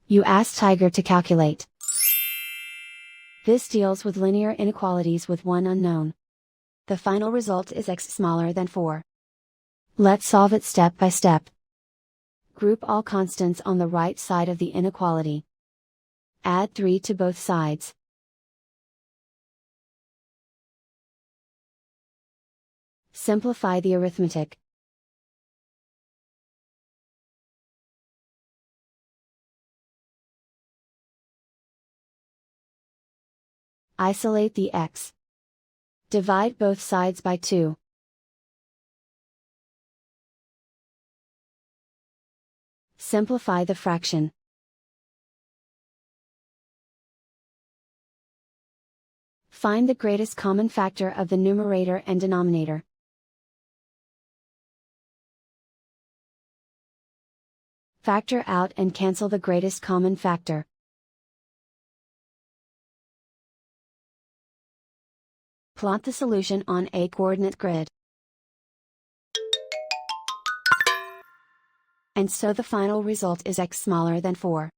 You ask Tiger to calculate. This deals with linear inequalities with one unknown. The final result is x smaller than 4. Let's solve it step by step. Group all constants on the right side of the inequality. Add 3 to both sides. Simplify the arithmetic. Isolate the x. Divide both sides by 2. Simplify the fraction. Find the greatest common factor of the numerator and denominator. Factor out and cancel the greatest common factor. Plot the solution on a coordinate grid. And so the final result is x smaller than 4.